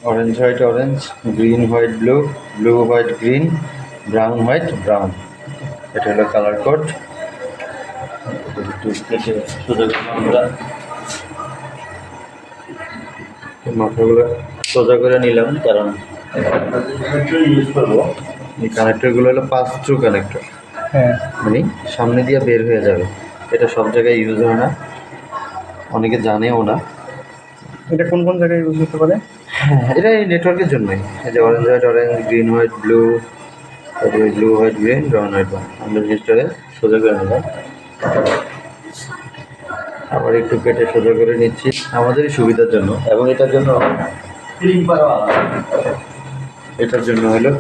Orange white orange, green white blue, blue white green, brown white brown. এটা হলো colour code. একটু কেটে সোজা করে আমরা মাথাগুলো সোজা করে নিলাম, কারণ ইউজ করবো এই কানেক্টরগুলো হলো 5 থ্রু কানেক্টর। হ্যাঁ, মানে সামনে দিয়ে বের হয়ে যাবে, এটা সব জায়গায় ইউজ হয় না, অনেকে জানেও না। এটা কোন কোন জায়গায় ইউজ হতে পারে? হ্যাঁ, এটা এই নেটওয়ার্কের জন্যই। এই যে orange white orange, green white blue, তারপরে blue white green, brown white brown. আমরা জিনিসটাকে সোজা করে নিলাম, আবার একটু কেটে সোজা করে নিচ্ছি আমাদেরই সুবিধার জন্য। এবং এটার জন্য ক্লিপারও আলাদা, এটার জন্য হলো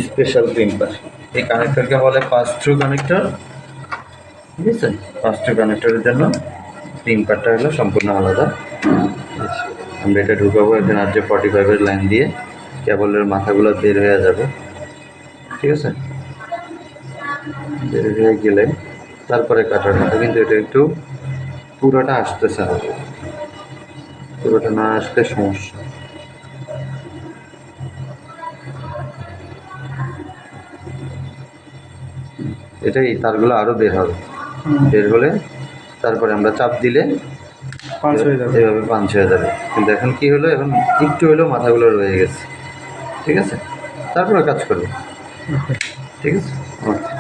স্পেশাল ক্লিপার। এই কানেক্টরকে বলে 5 থ্রু কানেক্টর, ঠিক আছে? 5 থ্রু কানেক্টরের জন্য ক্লিপারটা হলো সম্পূর্ণ আলাদা। আমরা এটা ঢুকাবো এখানে, আর যে 45-এর লাইন দিয়ে কেবলের মাথাগুলো বের হয়ে যাবে, ঠিক আছে? বের হয়ে গেলে তারপরে কাটার কথা, কিন্তু এটা একটু পুরোটা আসতেছে না, পুরোটা না আসলে সমস্যা। এটাই তারগুলো আরো বের হবে, বের হলে তারপরে আমরা চাপ দিলে পাঁচ হয়ে যাবে। এভাবে পাঞ্চ হয়ে যাবে। কিন্তু এখন কি হলো, এখন একটু হলেও মাথাগুলো রয়ে গেছে, ঠিক আছে? তারপরে কাজ করবে, ঠিক আছে? ওকে।